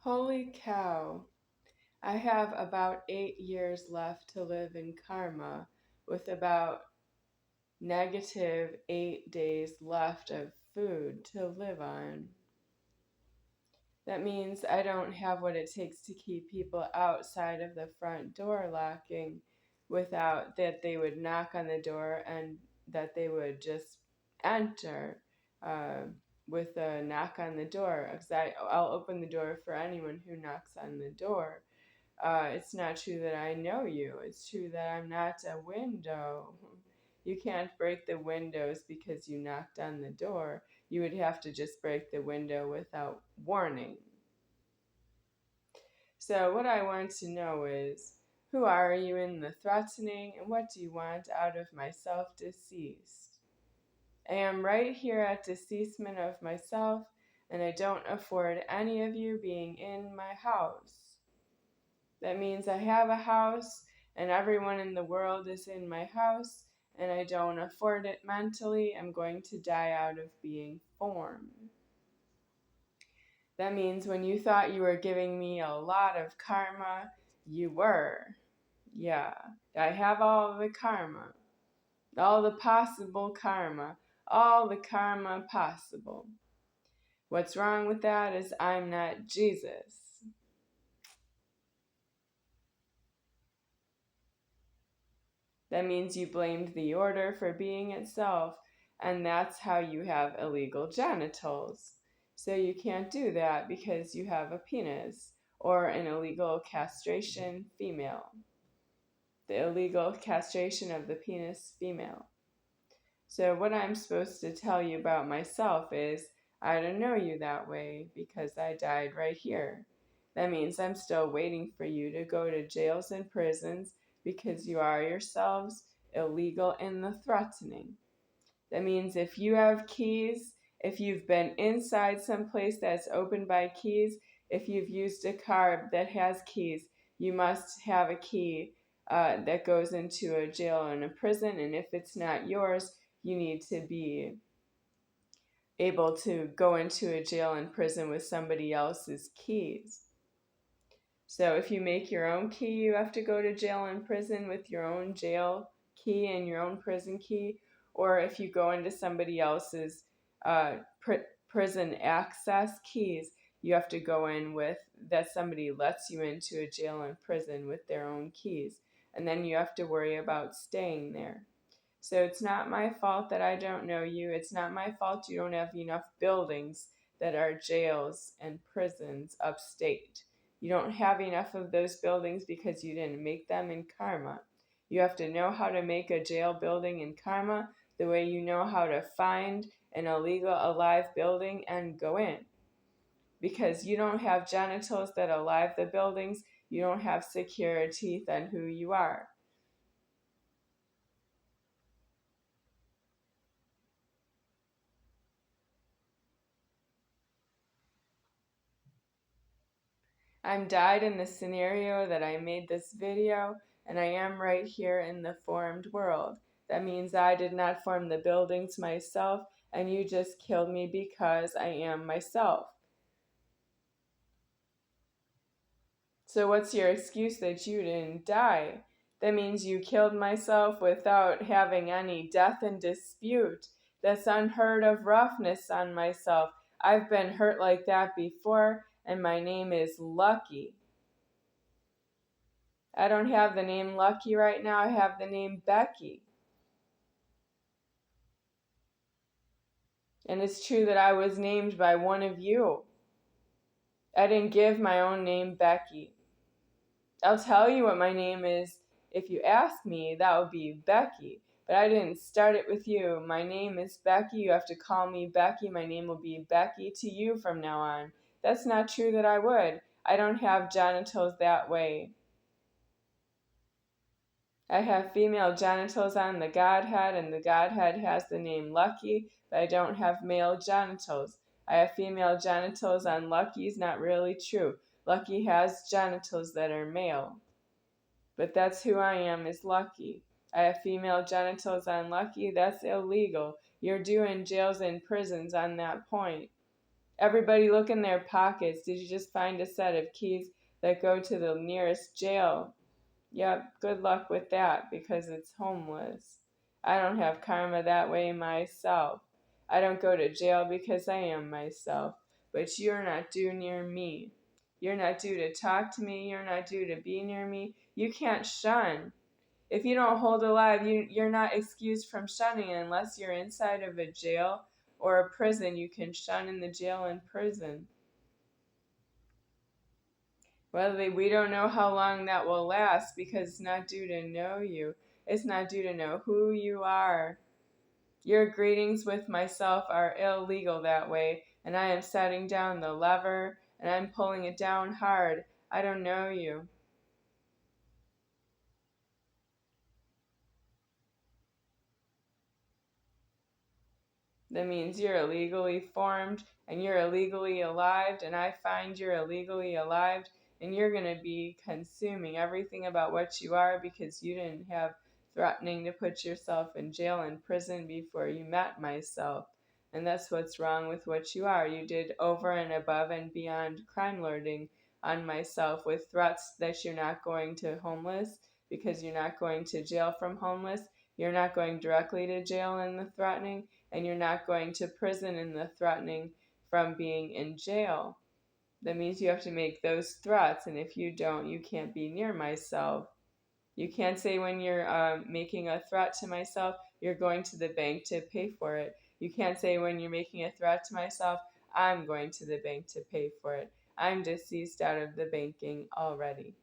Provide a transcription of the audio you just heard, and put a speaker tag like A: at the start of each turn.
A: Holy cow. I have about 8 years left to live in karma with about -8 days left of food to live on. That means I don't have what it takes to keep people outside of the front door locking without that they would knock on the door and that they would just enter uh, with a knock on the door. Because I'll open the door for anyone who knocks on the door. It's not true that I know you. It's true that I'm not a window. You can't break the windows because you knocked on the door. You would have to just break the window without warning. So what I want to know is, who are you in the threatening, and what do you want out of my self-deceased? I am right here at deceasement of myself, and I don't afford any of you being in my house. That means I have a house, and everyone in the world is in my house, and I don't afford it mentally. I'm going to die out of being formed. That means when you thought you were giving me a lot of karma, you were. Yeah, I have all the karma, all the possible karma, all the karma possible. What's wrong with that is I'm not Jesus. That means you blamed the order for being itself, and that's how you have illegal genitals. So you can't do that because you have a penis or an illegal castration female. The illegal castration of the penis female. So what I'm supposed to tell you about myself is I don't know you that way because I died right here. That means I'm still waiting for you to go to jails and prisons because you are yourselves illegal in the threatening. That means if you have keys, if you've been inside someplace that's opened by keys, if you've used a car that has keys, you must have a key that goes into a jail and a prison, and if it's not yours, you need to be able to go into a jail and prison with somebody else's keys. So if you make your own key, you have to go to jail and prison with your own jail key and your own prison key. Or if you go into somebody else's prison access keys, you have to go in with that somebody lets you into a jail and prison with their own keys. And then you have to worry about staying there. So it's not my fault that I don't know you. It's not my fault you don't have enough buildings that are jails and prisons upstate. You don't have enough of those buildings because you didn't make them in karma. You have to know how to make a jail building in karma the way you know how to find an illegal alive building and go in. Because you don't have genitals that alive the buildings, you don't have secure teeth on who you are. I'm died in the scenario that I made this video, and I am right here in the formed world. That means I did not form the buildings myself, and you just killed me because I am myself. So what's your excuse that you didn't die? That means you killed myself without having any death in dispute. That's unheard of roughness on myself. I've been hurt like that before, and my name is Lucky. I don't have the name Lucky right now. I have the name Becky. And it's true that I was named by one of you. I didn't give my own name Becky. I'll tell you what my name is if you ask me. That would be Becky. But I didn't start it with you. My name is Becky. You have to call me Becky. My name will be Becky to you from now on. That's not true that I would. I don't have genitals that way. I have female genitals on the Godhead, and the Godhead has the name Lucky, but I don't have male genitals. I have female genitals on Lucky's not really true. Lucky has genitals that are male. But that's who I am, is Lucky. I have female genitals on Lucky. That's illegal. You're doing jails and prisons on that point. Everybody look in their pockets. Did you just find a set of keys that go to the nearest jail? Yep, good luck with that because it's homeless. I don't have karma that way myself. I don't go to jail because I am myself, but you're not due near me. You're not due to talk to me. You're not due to be near me. You can't shun. If you don't hold alive, you're not excused from shunning unless you're inside of a jail or a prison. You can shun in the jail and prison. Well, we don't know how long that will last because it's not due to know you. It's not due to know who you are. Your greetings with myself are illegal that way, and I am setting down the lever and I'm pulling it down hard. I don't know you. That means you're illegally formed and you're illegally alive, and I find you're illegally alive, and you're going to be consuming everything about what you are because you didn't have threatening to put yourself in jail and prison before you met myself. And that's what's wrong with what you are. You did over and above and beyond crime lording on myself with threats that you're not going to homeless because you're not going to jail from homeless. You're not going directly to jail in the threatening, and you're not going to prison in the threatening from being in jail. That means you have to make those threats, and if you don't, you can't be near myself. You can't say when you're making a threat to myself, you're going to the bank to pay for it. You can't say when you're making a threat to myself, I'm going to the bank to pay for it. I'm deceased out of the banking already.